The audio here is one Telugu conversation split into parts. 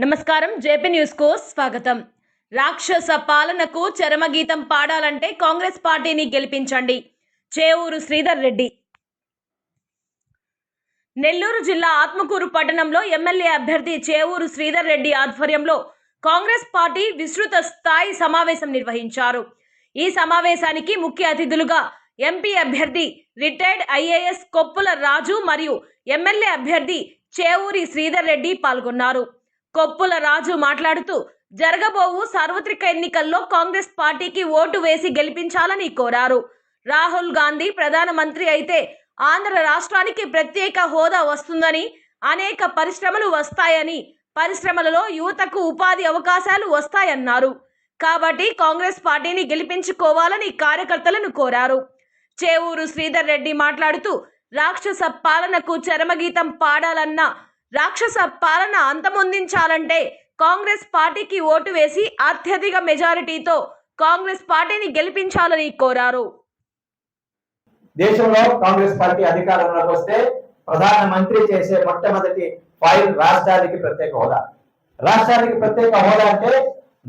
నమస్కారం జేపీ న్యూస్ కు స్వాగతం। రాక్షస పాలనకు చరమగీతం పాడాలంటే కాంగ్రెస్ పార్టీని గెలిపించండి। చేవూరు శ్రీధర్ రెడ్డి। నెల్లూరు జిల్లా ఆత్మకూరు పట్టణంలో ఎమ్మెల్యే అభ్యర్థి చేవూరు శ్రీధర్ రెడ్డి ఆధ్వర్యంలో కాంగ్రెస్ పార్టీ విస్తృత స్థాయి సమావేశం నిర్వహించారు। ఈ సమావేశానికి ముఖ్య అతిథులుగా ఎంపీ అభ్యర్థి రిటైర్డ్ ఐఏఎస్ కొప్పుల రాజు మరియు ఎమ్మెల్యే అభ్యర్థి చేవూరి శ్రీధర్ రెడ్డి పాల్గొన్నారు। కొప్పుల రాజు మాట్లాడుతూ జరగబోవు సార్వత్రిక ఎన్నికల్లో కాంగ్రెస్ పార్టీకి ఓటు వేసి గెలిపించాలని కోరారు। రాహుల్ గాంధీ ప్రధానమంత్రి అయితే ఆంధ్ర రాష్ట్రానికి ప్రత్యేక హోదా వస్తుందని, అనేక పరిశ్రమలు వస్తాయని, పరిశ్రమలలో యువతకు ఉపాధి అవకాశాలు వస్తాయన్నారు। కాబట్టి కాంగ్రెస్ పార్టీని గెలిపించుకోవాలని కార్యకర్తలను కోరారు। చేవూరు శ్రీధర్ రెడ్డి మాట్లాడుతూ రాక్షస పాలనకు చరమగీతం పాడాలన్న, రాక్షస పాలన అంతమొందించాలంటే కాంగ్రెస్ పార్టీకి ఓటు వేసి అత్యధిక మెజారిటీతో కాంగ్రెస్ పార్టీని గెలిపించాలని కోరారు। దేశంలో కాంగ్రెస్ పార్టీ అధికారంలోకి వస్తే ప్రధానమంత్రి చేసే మొట్టమొదటి ఫైల్ రాష్ట్రానికి ప్రత్యేక హోదా। రాష్ట్రానికి ప్రత్యేక హోదా అంటే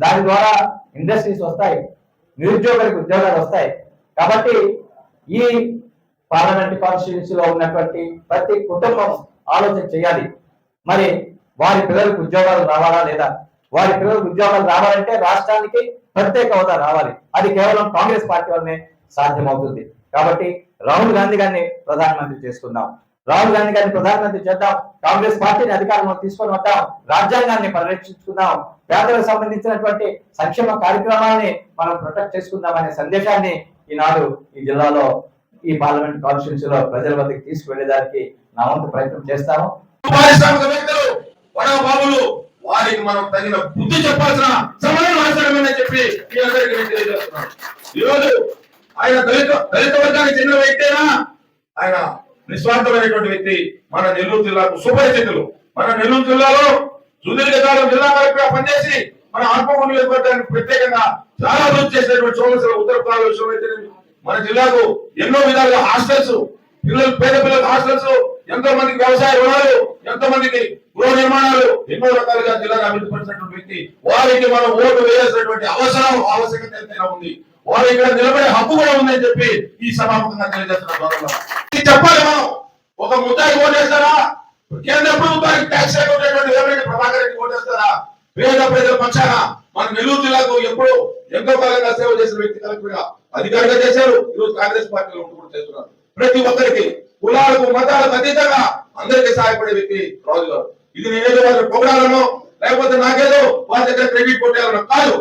దాని ద్వారా ఇండస్ట్రీస్ వస్తాయి, నిరుద్యోగులకు ఉద్యోగాలు వస్తాయి। కాబట్టి ఈ పార్లమెంట్ కాన్స్టిట్యూన్సీలో ఉన్నటువంటి ప్రతి కుటుంబం ఆలోచన చేయాలి, మరి వారి పిల్లలకు ఉద్యోగాలు రావాలా లేదా? వారి పిల్లలకు ఉద్యోగాలు రావాలంటే రాష్ట్రానికి ప్రత్యేక హోదా రావాలి। అది కేవలం కాంగ్రెస్ పార్టీ వల్లనే సాధ్యమవుతుంది। కాబట్టి రాహుల్ గాంధీ గారిని ప్రధానమంత్రి చేసుకుందాం, రాహుల్ గాంధీ గారిని ప్రధానమంత్రి చేద్దాం, కాంగ్రెస్ పార్టీని అధికారంలో తీసుకొని వద్దాం, రాజ్యాంగాన్ని పరిరక్షించుకుందాం, పేదలకు సంబంధించినటువంటి సంక్షేమ కార్యక్రమాన్ని మనం ప్రొటెక్ట్ చేసుకుందాం అనే సందేశాన్ని ఈనాడు ఈ జిల్లాలో ఈ పార్లమెంట్ కాన్స్టిట్యూన్సీలో ప్రజల వద్దకు తీసుకువెళ్ళేదానికి నా వంతు ప్రయత్నం చేస్తాము। పారిశ్రామికవేత్తలు, వడబాబులు, వారికి మనం తగిన బుద్ధి చెప్పాల్సిన సమయం అవసరమని చెప్పి మీ అందరికీ నేను తెలియజేస్తున్నాను। ఈరోజు ఆయన దళిత వర్గానికి చెందిన వ్యక్తేనా? ఆయన నిస్వార్థమైనటువంటి వ్యక్తి। మన నెల్లూరు జిల్లాకు సుపరిచితులు। మన నెల్లూరు జిల్లాలో సుదీర్ఘకాలం జిల్లా కలెక్టర్గా పనిచేసి మన ఆత్మకూరు నియోజకవర్గానికి ప్రత్యేకంగా చాలా అభివృద్ధి చేసినటువంటి సోమేశ్వర ఉత్తర ప్రాంతంలో అయితే మన జిల్లాకు ఎన్నో విధాలుగా హాస్టల్స్, పేద పిల్లలకు హాస్టల్స్, ఎంతో మందికి వ్యవసాయ రుణాలు, ఎంతో మందికి గృహ నిర్మాణాలు, ఎన్నో రకాలుగా జిల్లాను అభివృద్ధి పరిచినటువంటి వ్యక్తి। వారికి మనం ఓటు వేయాల్సినటువంటి ఆవశ్యకత ఎంతైనా ఉంది, వారు ఇక్కడ నిలబడే హక్కు కూడా ఉందని చెప్పి ఈ సభాముఖంగా తెలియజేస్తున్నారు। చెప్పాలి, మనం ఒక ముద్దాయికి ఓటేస్తారా? కేంద్ర ప్రభుత్వానికి ట్యాక్స్ కట్టేటువంటి వేమిరెడ్డి ప్రభాకర్ రెడ్డి ఓటేస్తారా? పేద ప్రజల పక్షాన మన నెల్లూరు జిల్లాకు ఎప్పుడు ఎంతో కాలంగా సేవ చేసిన వ్యక్తి కలెక్టర్ గా అధికారిగా చేశారు, ఈరోజు కాంగ్రెస్ పార్టీలో కూడా చేస్తున్నారు। ప్రతి ఒక్కరికి కులాలకు మతాలకు అతీతంగా అందరికీ సహాయపడే వ్యక్తి రాజు గారు। ఇది నేనేదో వారి పొగడాలను, లేకపోతే నాకేదో వారి దగ్గర క్రెడిట్ కొట్టేయాలను కాదు,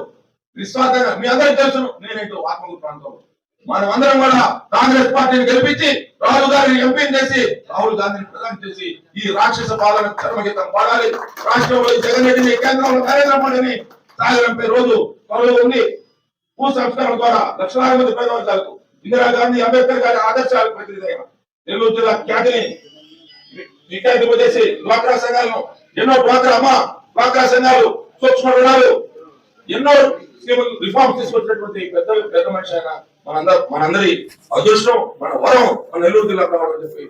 నిస్వార్థంగా మీ అందరికీ తెలుసు నేనేంటో ఆత్మకూరు ప్రాంతంలో మనం అందరం కూడా కాంగ్రెస్ పార్టీని గెలిపించి రాజు గారిని ఎంపీని చేసి రాహుల్ గాంధీని ప్రధాని చేసి ఈ రాక్షస పాలన చరమగీతం పాడాలి। రాష్ట్రంలో జగన్ రెడ్డిని, కేంద్రంలో నరేంద్ర మోడీని సాగరంపై రోజు త్వరలో ఉంది। భూ సంస్కరణ ద్వారా లక్షలాది మంది పేద వర్గాలకు ఇందిరాగాంధీ, అంబేద్కర్ గారి ఆదర్శాలకు ప్రతినిధి నెల్లూరు జిల్లా ఖ్యాతిని చేసి డ్వాక్రా సంఘాలను, ఎన్నో డ్వాక్రా సంఘాలు, సూక్ష్మ రుణాలు, ఎన్నో రిఫార్మ్స్ తీసుకొచ్చినటువంటి పెద్ద మనిషి అయిన మనందరి అదృష్టం, మన వరం మన నెల్లూరు జిల్లా కావాలని చెప్పి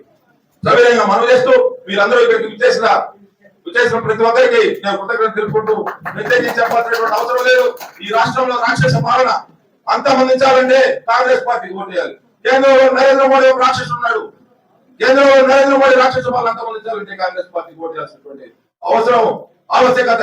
సవినయంగా మనం చేస్తూ మీరందరూ ఇక్కడికి విచ్చేసిన ప్రతి ఒక్కరికి నేను కృతజ్ఞతలు తెలుపుకుంటూ ప్రత్యేకించి చెప్పాల్సినటువంటి అవసరం లేదు। ఈ రాష్ట్రంలో రాక్షస పాలన అంతమొందించాలంటే కాంగ్రెస్ పార్టీకి ఓటు వేయాలి। కేంద్రంలో నరేంద్ర మోడీ ఒక రాక్షసుడు ఉన్నాడు, కేంద్రంలో నరేంద్ర మోడీ రాక్షస పాలన అంతమొందించాలంటే కాంగ్రెస్ పార్టీకి ఓటు వేయాల్సినటువంటి ఆవశ్యకత